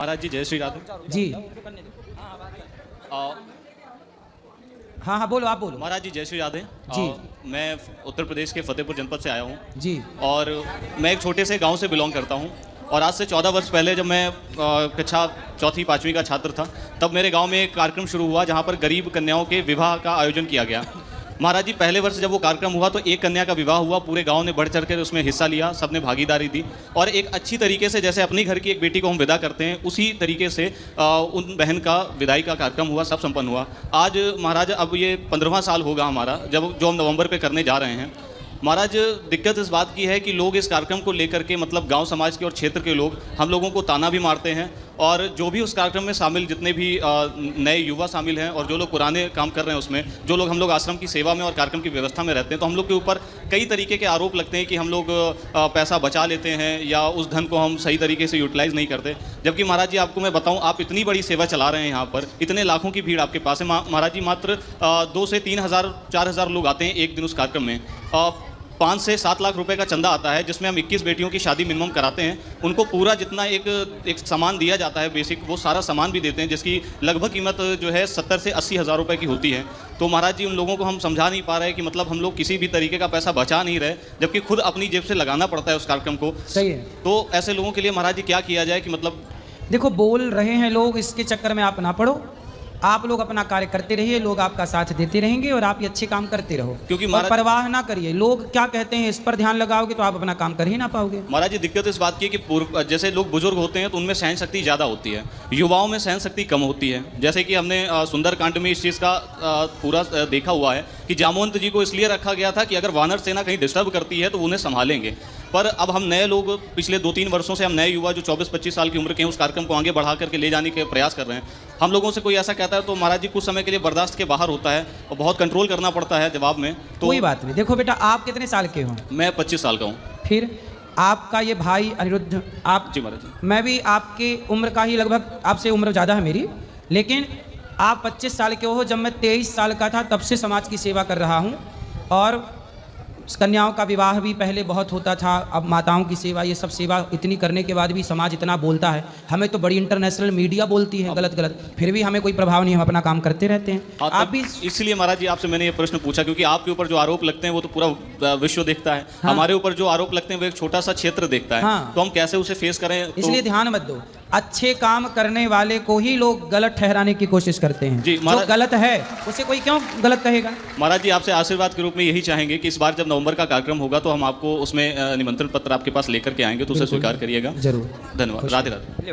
महाराज जी जय श्री राधे जी। हाँ हाँ बोलो, आप बोलो। महाराज जी जय श्री राधे जी। मैं उत्तर प्रदेश के फतेहपुर जनपद से आया हूँ जी। और मैं एक छोटे से गांव से बिलोंग करता हूँ। और आज से 14 वर्ष पहले जब मैं कक्षा चौथी पाँचवीं का छात्र था, तब मेरे गांव में एक कार्यक्रम शुरू हुआ जहां पर गरीब कन्याओं के विवाह का आयोजन किया गया। महाराज जी पहले वर्ष जब वो कार्यक्रम हुआ तो एक कन्या का विवाह हुआ, पूरे गांव ने बढ़ चढ़ कर उसमें हिस्सा लिया, सबने भागीदारी दी और एक अच्छी तरीके से जैसे अपनी घर की एक बेटी को हम विदा करते हैं उसी तरीके से उन बहन का विदाई का कार्यक्रम हुआ, सब संपन्न हुआ। आज महाराज अब ये 15वां साल होगा हमारा जब जो हम नवंबर पे करने जा रहे हैं। महाराज दिक्कत इस बात की है कि लोग इस कार्यक्रम को लेकर के मतलब गांव समाज के और क्षेत्र के लोग हम लोगों को ताना भी मारते हैं और जो भी उस कार्यक्रम में शामिल जितने भी नए युवा शामिल हैं और जो लोग पुराने काम कर रहे हैं उसमें, जो लोग हम लोग आश्रम की सेवा में और कार्यक्रम की व्यवस्था में रहते हैं, तो हम लोग के ऊपर कई तरीके के आरोप लगते हैं कि हम लोग पैसा बचा लेते हैं या उस धन को हम सही तरीके से यूटिलाइज़ नहीं करते। जबकि महाराज जी आपको मैं बताऊँ, आप इतनी बड़ी सेवा चला रहे हैं, यहाँ पर इतने लाखों की भीड़ आपके पास है। महाराज जी मात्र 2 से 3 हज़ार 4 हज़ार लोग आते हैं एक दिन उस कार्यक्रम में। 5 से 7 लाख रुपए का चंदा आता है जिसमें हम 21 बेटियों की शादी मिनिमम कराते हैं। उनको पूरा जितना एक सामान दिया जाता है बेसिक, वो सारा सामान भी देते हैं जिसकी लगभग कीमत जो है 70 से 80 हज़ार रुपये की होती है। तो महाराज जी उन लोगों को हम समझा नहीं पा रहे कि मतलब हम लोग किसी भी तरीके का पैसा बचा नहीं रहे, जबकि खुद अपनी जेब से लगाना पड़ता है उस कार्यक्रम को। सही है। तो ऐसे लोगों के लिए महाराज जी क्या किया जाए कि मतलब देखो, बोल रहे हैं लोग, इसके चक्कर में आप ना पड़ो। आप लोग अपना कार्य करते रहिए, लोग आपका साथ देते रहेंगे और आप ये अच्छे काम करते रहो, क्योंकि और परवाह ना करिए लोग क्या कहते हैं, इस पर ध्यान लगाओगे तो आप अपना काम कर ही ना पाओगे। महाराज जी दिक्कत इस बात की है कि जैसे लोग बुजुर्ग होते हैं तो उनमें सहन शक्ति ज़्यादा होती है, युवाओं में सहन शक्ति कम होती है। जैसे कि हमने सुंदरकांड में इस चीज़ का पूरा देखा हुआ है कि जामवंत जी को इसलिए रखा गया था कि अगर वानर सेना कहीं डिस्टर्ब करती है तो उन्हें संभालेंगे। पर अब हम नए लोग पिछले 2-3 वर्षों से हम नए युवा जो 24-25 साल की उम्र के हैं उस कार्यक्रम को आगे बढ़ा करके ले जाने के प्रयास कर रहे हैं। हम लोगों से कोई ऐसा कहता है तो महाराज जी कुछ समय के लिए बर्दाश्त के बाहर होता है और बहुत कंट्रोल करना पड़ता है जवाब में। तो कोई बात नहीं। देखो बेटा, आप कितने साल के हो? मैं 25 साल का हूँ। फिर आपका ये भाई अनिरुद्ध, आप जी महाराज जी। मैं भी आपकी उम्र का ही, लगभग आपसे उम्र ज़्यादा है मेरी, लेकिन आप 25 साल के हो। जब मैं 23 साल का था तब से समाज की सेवा कर रहा हूँ और कन्याओं का विवाह भी पहले बहुत होता था, अब माताओं की सेवा, ये सब सेवा इतनी करने के बाद भी समाज इतना बोलता है। हमें तो बड़ी इंटरनेशनल मीडिया बोलती है गलत गलत, फिर भी हमें कोई प्रभाव नहीं, हम अपना काम करते रहते हैं। आप भी इसलिए महाराज जी आपसे मैंने ये प्रश्न पूछा क्योंकि आपके ऊपर जो आरोप लगते हैं वो तो पूरा विश्व देखता है। हाँ। हमारे ऊपर जो आरोप लगते हैं वो एक छोटा सा क्षेत्र देखता है। हाँ। तो हम कैसे उसे फेस करें? इसलिए ध्यान मत दो, अच्छे काम करने वाले को ही लोग गलत ठहराने की कोशिश करते हैं। जी, जो गलत है उसे कोई क्यों गलत कहेगा? महाराज जी आपसे आशीर्वाद के रूप में यही चाहेंगे कि इस बार जब नवंबर का कार्यक्रम होगा तो हम आपको उसमें निमंत्रण पत्र आपके पास लेकर के आएंगे, तो उसे स्वीकार करिएगा। जरूर। धन्यवाद। राधे राधे।